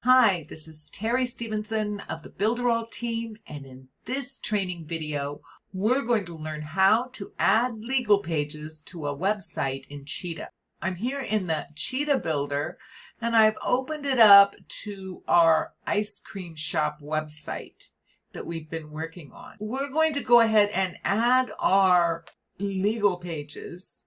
Hi, this is Terry Stevenson of the Builderall team, and in this training video, we're going to learn how to add legal pages to a website in Cheetah. I'm here in the Cheetah Builder, and I've opened it up to our ice cream shop website that we've been working on. We're going to go ahead and add our legal pages,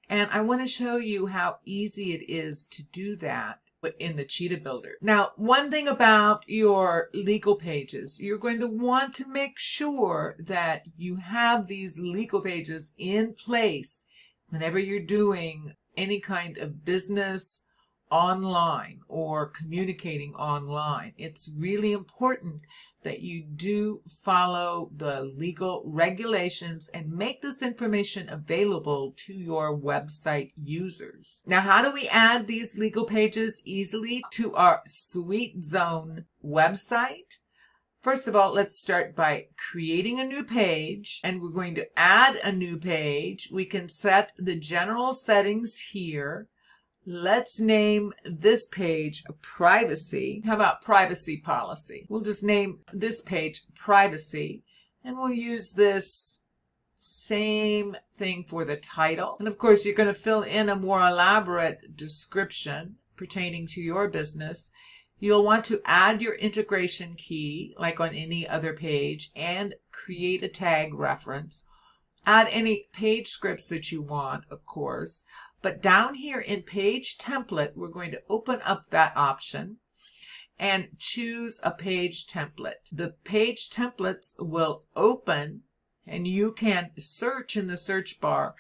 and I want to show you how easy it is to do that in the Cheetah Builder. Now, one thing about your legal pages, you're going to want to make sure that you have these legal pages in place whenever you're doing any kind of business online or communicating online. It's really important that you do follow the legal regulations and make this information available to your website users. Now, how do we add these legal pages easily to our Sweet Zone website? First of all, let's start by creating a new page, and we're going to add a new page. We can set the general settings here. Let's name this page Privacy. How about Privacy Policy? We'll just name this page Privacy, and we'll use this same thing for the title. And of course, you're going to fill in a more elaborate description pertaining to your business. You'll want to add your integration key, like on any other page, and create a tag reference. Add any page scripts that you want, of course. But down here in Page Template, we're going to open up that option and choose a page template. The page templates will open, and you can search in the search bar,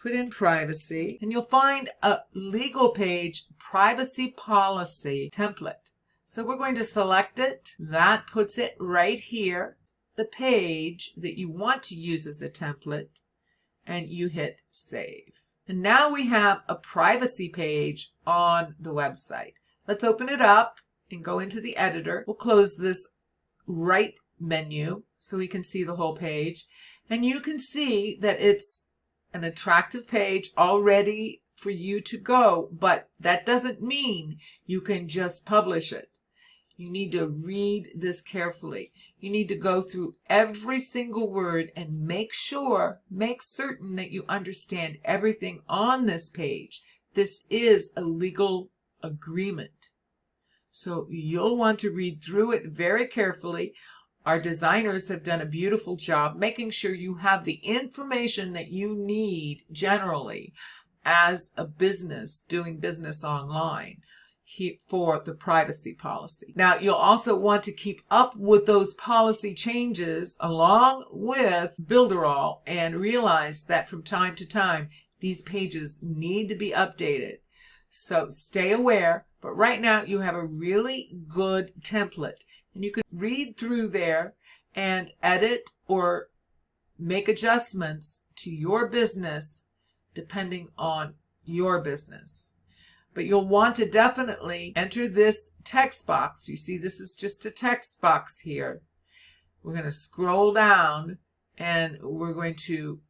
put in privacy, and you'll find a legal page privacy policy template. So we're going to select it. That puts it right here, the page that you want to use as a template, and you hit save. And now we have a privacy page on the website. Let's open it up and go into the editor. We'll close this right menu so we can see the whole page. And you can see that it's an attractive page already for you to go, but that doesn't mean you can just publish it. You need to read this carefully. You need to go through every single word and make certain that you understand everything on this page. This is a legal agreement. So you'll want to read through it very carefully. Our designers have done a beautiful job making sure you have the information that you need generally as a business doing business online for the privacy policy. Now, you'll also want to keep up with those policy changes along with Builderall and realize that from time to time, these pages need to be updated. So stay aware, but right now you have a really good template, and you can read through there and edit or make adjustments to your business depending on your business. But you'll want to definitely enter this text box. You see, this is just a text box here. We're going to scroll down and we're going to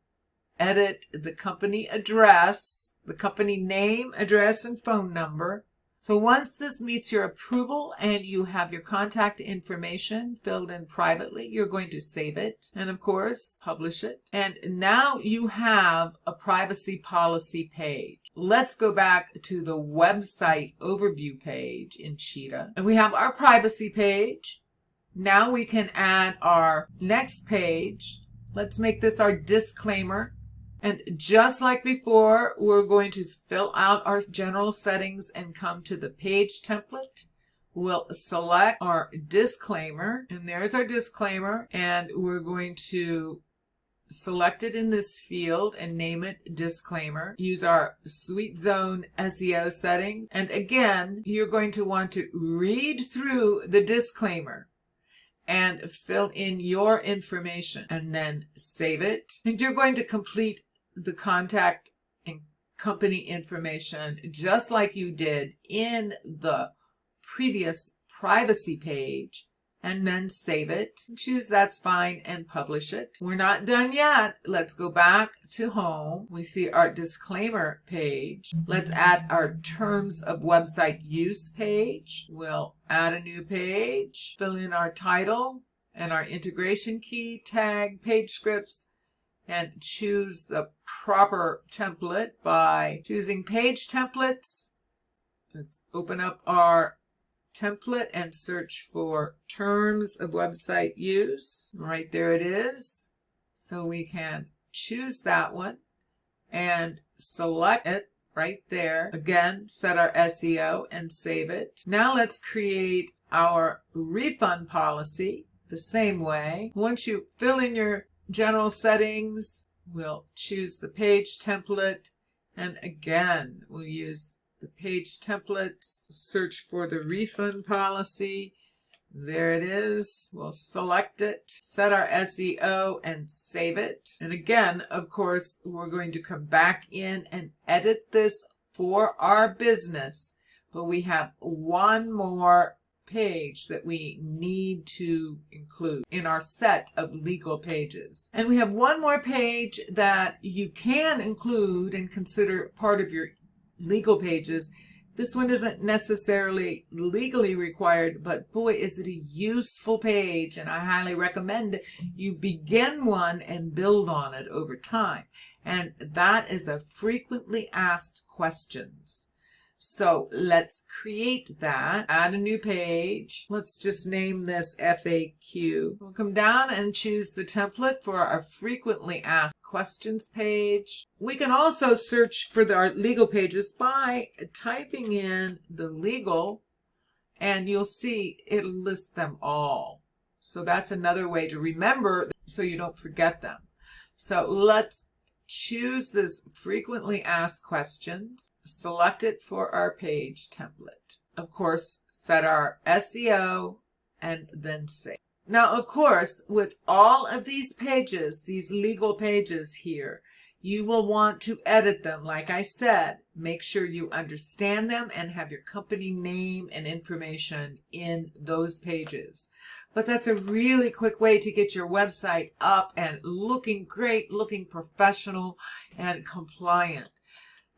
edit the company address, the company name, address, and phone number. So once this meets your approval and you have your contact information filled in privately, you're going to save it and, of course, publish it. And now you have a privacy policy page. Let's go back to the website overview page in Cheetah. And we have our privacy page. Now we can add our next page. Let's make this our disclaimer. And just like before, we're going to fill out our general settings and come to the page template. We'll select our disclaimer, and there's our disclaimer, and we're going to select it in this field and name it disclaimer. Use our Sweet Zone SEO settings, and again, you're going to want to read through the disclaimer and fill in your information and then save it. And you're going to complete the contact and company information just like you did in the previous privacy page and then save it. Choose that's fine and publish it. We're not done yet. Let's go back to home. We see our disclaimer page. Let's add our terms of website use page. We'll add a new page, fill in our title and our integration key, tag, page scripts, and choose the proper template by choosing page templates. Let's open up our template and search for terms of website use. Right there it is. So we can choose that one and select it right there. Again, set our SEO and save it. Now let's create our refund policy the same way. Once you fill in your general settings, we'll choose the page template, and again we'll use the page templates, search for the refund policy. There it is. We'll select it, set our SEO and save it. And again, of course, we're going to come back in and edit this for our business, but we have one more page that we need to include in our set of legal pages. And we have one more page that you can include and consider part of your legal pages. This one isn't necessarily legally required, but boy, is it a useful page, and I highly recommend you begin one and build on it over time. And that is a frequently asked questions. So let's create that, add a new page. Let's just name this FAQ. We'll come down and choose the template for our frequently asked questions page. We can also search for our legal pages by typing in the legal, and you'll see it'll list them all. So that's another way to remember so you don't forget them. So let's choose this frequently asked questions, select it for our page template. Of course, set our SEO and then save. Now, of course, with all of these pages, these legal pages here, you will want to edit them. Like I said, make sure you understand them and have your company name and information in those pages. But that's a really quick way to get your website up and looking great, looking professional and compliant.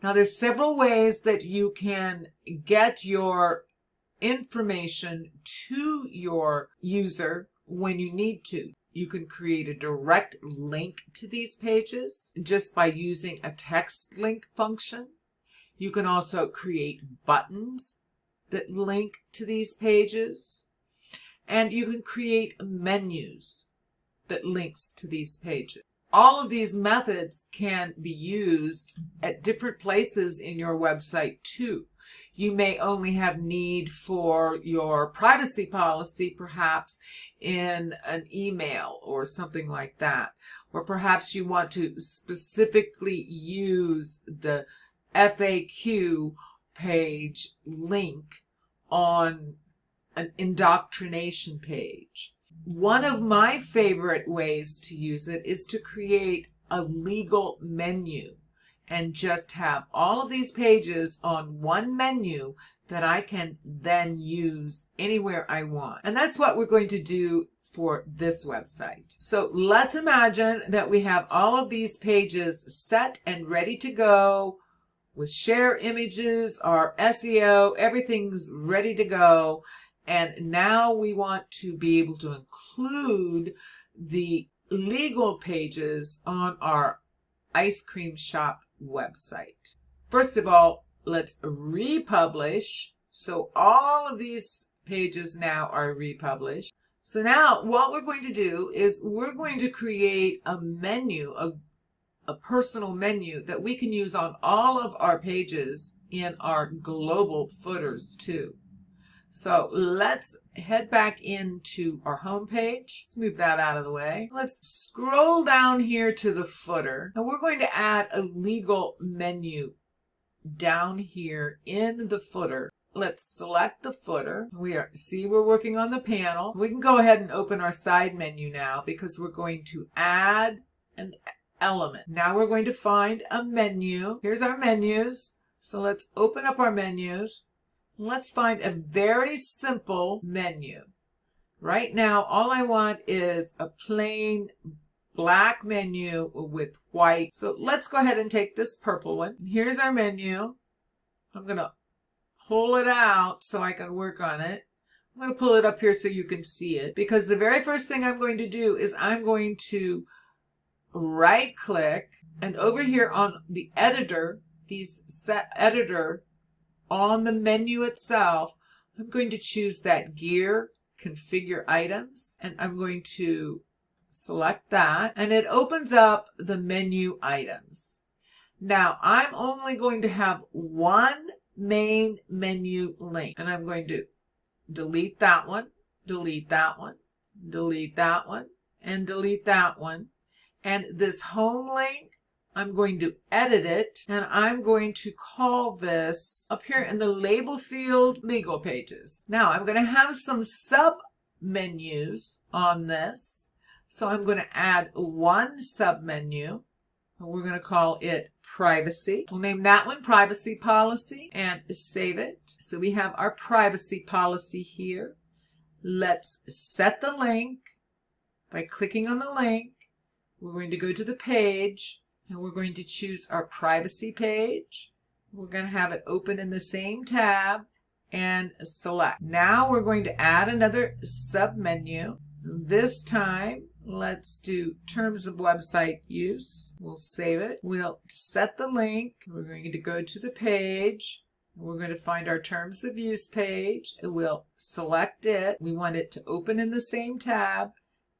Now, there's several ways that you can get your information to your user when you need to. You can create a direct link to these pages just by using a text link function. You can also create buttons that link to these pages. And you can create menus that links to these pages. All of these methods can be used at different places in your website too. You may only have need for your privacy policy, perhaps in an email or something like that. Or perhaps you want to specifically use the FAQ page link on an indoctrination page. One of my favorite ways to use it is to create a legal menu and just have all of these pages on one menu that I can then use anywhere I want. And that's what we're going to do for this website. So let's imagine that we have all of these pages set and ready to go with share images, our SEO, everything's ready to go. And now we want to be able to include the legal pages on our ice cream shop website. First of all, let's republish. So all of these pages now are republished. So now what we're going to do is we're going to create a menu, a personal menu that we can use on all of our pages in our global footers too. So let's head back into our home page. Let's move that out of the way. Let's scroll down here to the footer. And we're going to add a legal menu down here in the footer. Let's select the footer. We're working on the panel. We can go ahead and open our side menu now because we're going to add an element. Now we're going to find a menu. Here's our menus. So let's open up our menus. Let's find a very simple menu. Right now, all I want is a plain black menu with white. So let's go ahead and take this purple one. Here's our menu. I'm going to pull it out so I can work on it. I'm going to pull it up here so you can see it, because the very first thing I'm going to do is I'm going to right click, and over here on the editor, set editor on the menu itself, I'm going to choose that gear configure items, and I'm going to select that, and it opens up the menu items. Now I'm only going to have one main menu link, and I'm going to delete that one, delete that one, delete that one, and delete that one. And this home link, I'm going to edit it, and I'm going to call this up here in the label field, legal pages. Now I'm going to have some sub menus on this. So I'm going to add one sub menu, and we're going to call it privacy. We'll name that one privacy policy and save it. So we have our privacy policy here. Let's set the link by clicking on the link. We're going to go to the page, and we're going to choose our privacy page. We're going to have it open in the same tab and select. Now we're going to add another sub menu. This time, let's do terms of website use. We'll save it. We'll set the link. We're going to go to the page. We're going to find our terms of use page. We'll select it. We want it to open in the same tab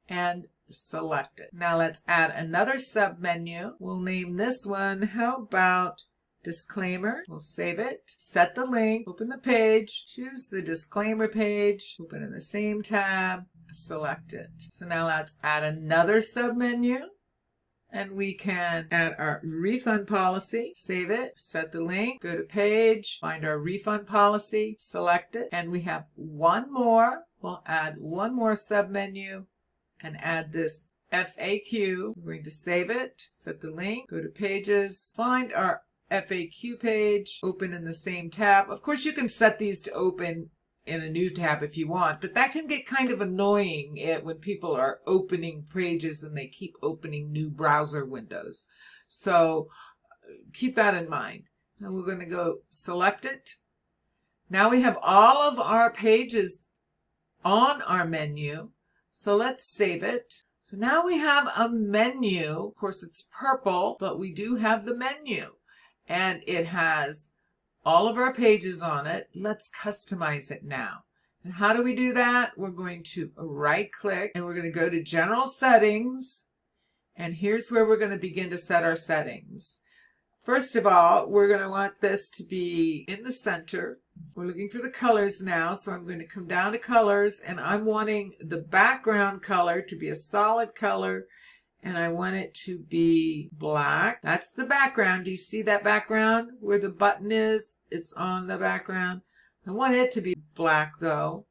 and select it. Now let's add another sub menu. We'll name this one, how about disclaimer? We'll save it, set the link, open the page, choose the disclaimer page, open in the same tab, select it. So now let's add another sub menu, and we can add our refund policy, save it, set the link, go to page, find our refund policy, select it, and we have one more. We'll add one more sub menu and add this FAQ. We're going to save it, set the link, go to pages, find our FAQ page, open in the same tab. Of course, you can set these to open in a new tab if you want, but that can get kind of annoying when people are opening pages and they keep opening new browser windows. So keep that in mind. Now we're going to go select it. Now we have all of our pages on our menu. So let's save it. So now we have a menu. Of course, it's purple, but we do have the menu. And it has all of our pages on it. Let's customize it now. And how do we do that? We're going to right click, and we're going to go to General Settings. And here's where we're going to begin to set our settings. First of all, we're going to want this to be in the center. We're looking for the colors now, so I'm going to come down to colors, and I'm wanting the background color to be a solid color, and I want it to be black. That's the background. Do you see that background where the button is? It's on the background. I want it to be black though.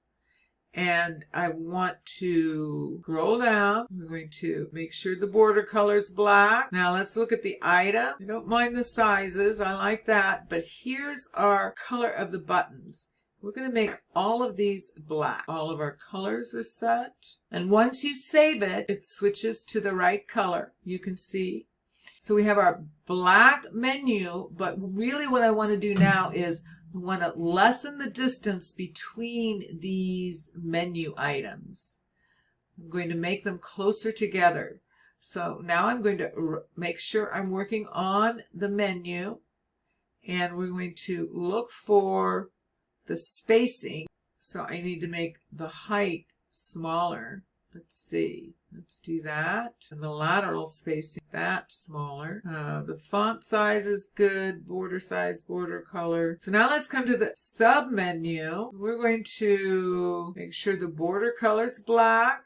And I want to scroll down. I'm going to make sure the border color is black. Now let's look at the item. I don't mind the sizes. I like that. But here's our color of the buttons. We're going to make all of these black. All of our colors are set. And once you save it, it switches to the right color. You can see. So we have our black menu, but really what I want to do now is I want to lessen the distance between these menu items. I'm going to make them closer together. So now I'm going to make sure I'm working on the menu, and we're going to look for the spacing. So I need to make the height smaller. Let's see. Let's do that. And the lateral spacing, that smaller. The font size is good. Border size, border color. So now let's come to the sub menu. We're going to make sure the border color is black.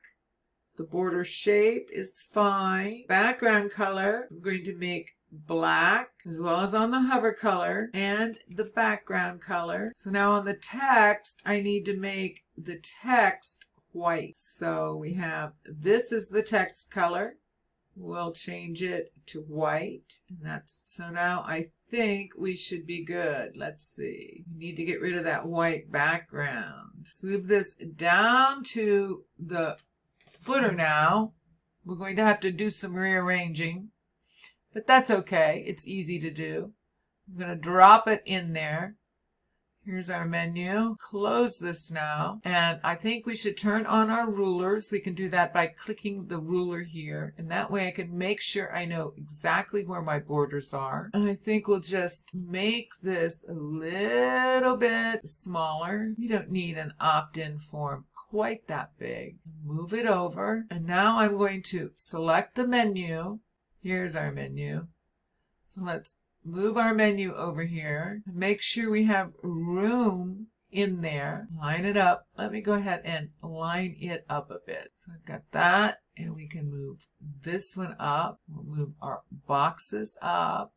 The border shape is fine. Background color, I'm going to make black, as well as on the hover color and the background color. So now on the text, I need to make the text white. So we have, this is the text color. we'll change it to white. And that's, so now I think we should be good. Let's see. We need to get rid of that white background. Let's move this down to the footer now. We're going to have to do some rearranging, but that's okay. It's easy to do. I'm going to drop it in there. Here's our menu. Close this now. And I think we should turn on our rulers. We can do that by clicking the ruler here. And that way I can make sure I know exactly where my borders are. And I think we'll just make this a little bit smaller. You don't need an opt-in form quite that big. Move it over. And now I'm going to select the menu. Here's our menu. So let's move our menu over here. Make sure we have room in there. Line it up. Let me go ahead and line it up a bit. So I've got that, and we can move this one up. We'll move our boxes up.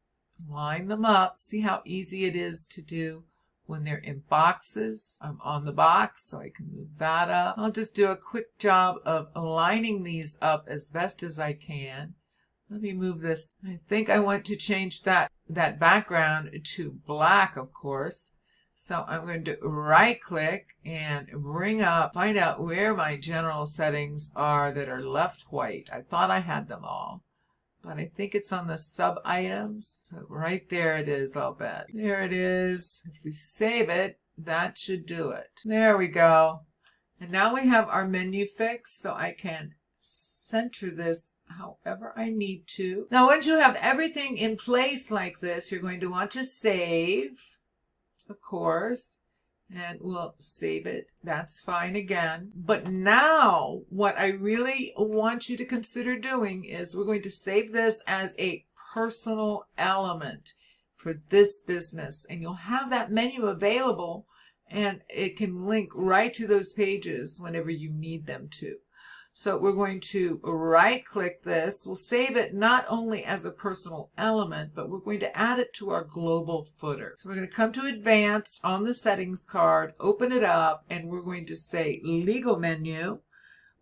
Line them up. See how easy it is to do when they're in boxes. I'm on the box, so I can move that up. I'll just do a quick job of lining these up as best as I can. Let me move this. I think I want to change that background to black, of course. So I'm going to right click and bring up, find out where my general settings are that are left white. I thought I had them all, but I think it's on the sub items. So right there it is, I'll bet. There it is. If we save it, that should do it. There we go. And now we have our menu fixed, so I can center this however I need to. Now, once you have everything in place like this, you're going to want to save, of course, and we'll save it. That's fine again. But now, what I really want you to consider doing is we're going to save this as a personal element for this business, and you'll have that menu available, and it can link right to those pages whenever you need them to. So we're going to right click this. We'll save it not only as a personal element, but we're going to add it to our global footer. So we're going to come to advanced on the settings card, open it up, and we're going to say legal menu.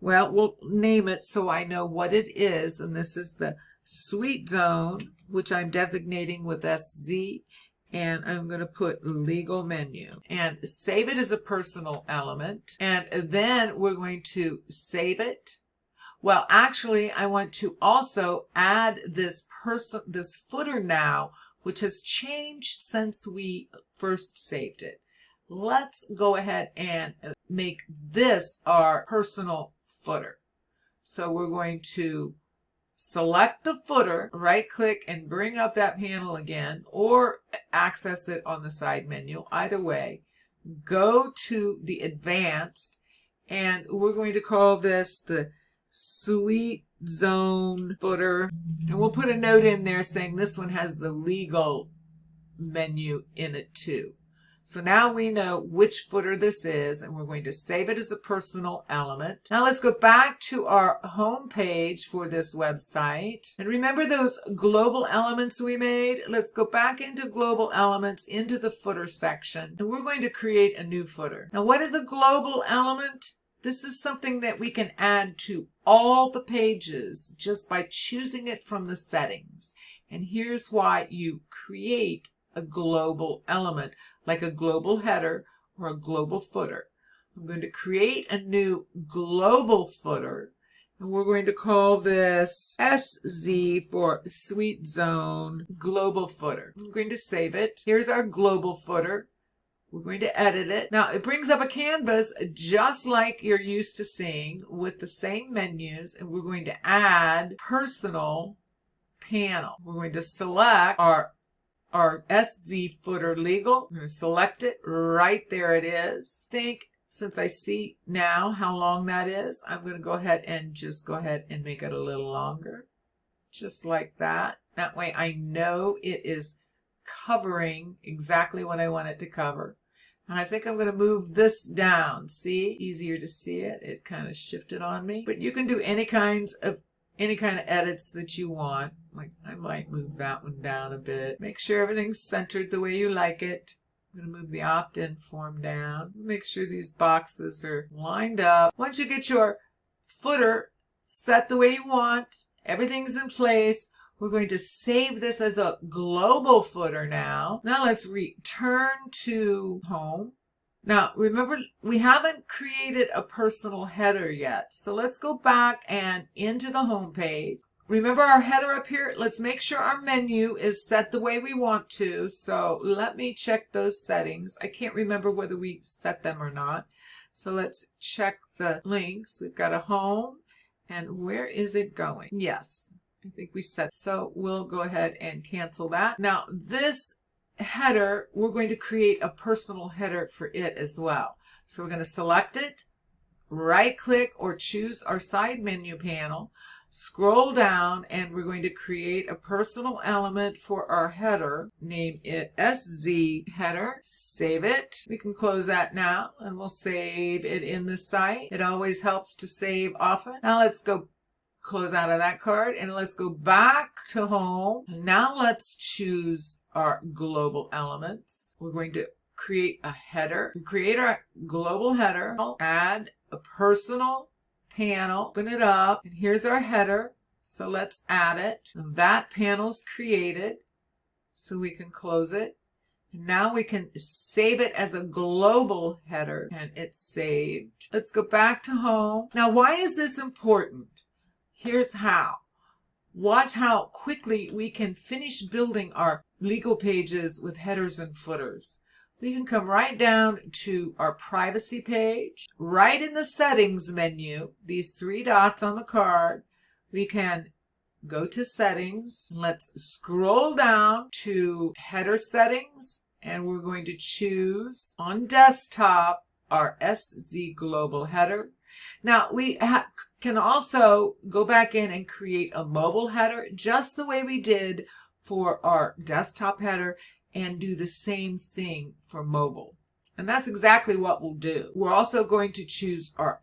Well, we'll name it so I know what it is. And this is the suite zone, which I'm designating with SZ. And I'm going to put legal menu and save it as a personal element. And then we're going to save it. Well, actually, I want to also add this footer now, which has changed since we first saved it. Let's go ahead and make this our personal footer. So we're going to select the footer, right click and bring up that panel again, or access it on the side menu. Either way, go to the advanced, and we're going to call this the suite zone footer. And we'll put a note in there saying this one has the legal menu in it too. So now we know which footer this is, and we're going to save it as a personal element. Now let's go back to our home page for this website. And remember those global elements we made? Let's go back into global elements, into the footer section, and we're going to create a new footer. Now, what is a global element? This is something that we can add to all the pages just by choosing it from the settings. And here's why you create a global element, like a global header or a global footer. I'm going to create a new global footer, and we're going to call this SZ for Suite Zone Global Footer. I'm going to save it. Here's our global footer. We're going to edit it. Now, it brings up a canvas just like you're used to seeing with the same menus, and we're going to add personal panel. We're going to select our SZ footer legal. I'm going to select it. Right there it is. Since I see now how long that is, I'm going to go ahead and make it a little longer. Just like that. That way I know it is covering exactly what I want it to cover. And I think I'm going to move this down. See? Easier to see it. It kind of shifted on me. But you can do any kind of edits that you want. Like I might move that one down a bit. Make sure everything's centered the way you like it. I'm going to move the opt-in form down. Make sure these boxes are lined up. Once you get your footer set the way you want Everything's in place. We're going to save this as a global footer now. Now let's return to home. Now remember, we haven't created a personal header yet. So let's go back and into the home page. Remember our header up here? Let's make sure our menu is set the way we want to. So let me check those settings. I can't remember whether we set them or not. So let's check the links. We've got a home, and where is it going? Yes, I think we set. So we'll go ahead and cancel that. Now this header, we're going to create a personal header for it as well. So we're going to select it, right click or choose our side menu panel, scroll down, and we're going to create a personal element for our header. Name it SZ header. Save it. We can close that now, and we'll save it in the site. It always helps to save often. Now let's go close out of that card, and let's go back to home. Now let's choose our global elements. We're going to create a header. We create our global header. Add a personal panel, open it up, and here's our header. So let's add it. And that panel's created, so we can close it. And now we can save it as a global header, and it's saved. Let's go back to home. Now, why is this important? Here's how. Watch how quickly we can finish building our legal pages with headers and footers. We can come right down to our privacy page. Right in the settings menu, these three dots on the card, we can go to settings. Let's scroll down to header settings, and we're going to choose on desktop our SZ global header. Now we can also go back in and create a mobile header just the way we did for our desktop header, and do the same thing for mobile. And that's exactly what we'll do. We're also going to choose our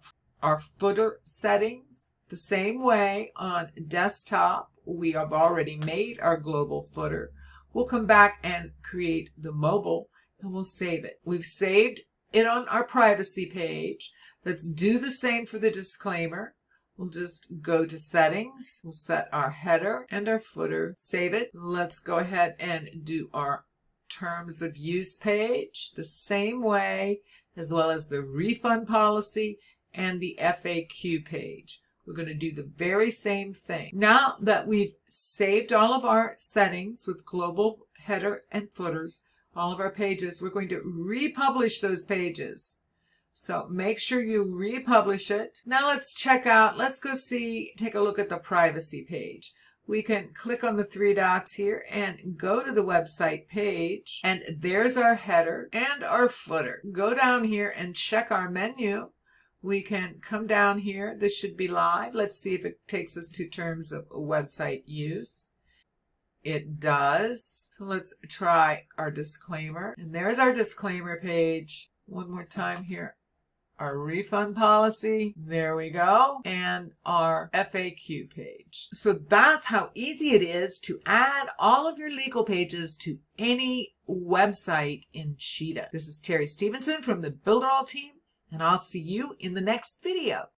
footer settings the same way on desktop. We have already made our global footer. We'll come back and create the mobile, and we'll save it. We've saved it on our privacy page. Let's do the same for the disclaimer. We'll just go to settings. We'll set our header and our footer. Save it. Let's go ahead and do our terms of use page the same way, as well as the refund policy and the FAQ page. We're going to do the very same thing. Now that we've saved all of our settings with global header and footers, all of our pages, we're going to republish those pages. So make sure you republish it. Now let's check out, let's go take a look at the privacy page. We can click on the three dots here and go to the website page, and there's our header and our footer. Go down here and check our menu. We can come down here. This should be live. Let's see if it takes us to terms of website use. It does. So let's try our disclaimer. And there's our disclaimer page. One more time here. Our refund policy, there we go, and our FAQ page. So that's how easy it is to add all of your legal pages to any website in Cheetah. This is Terry Stevenson from the Builderall team, and I'll see you in the next video.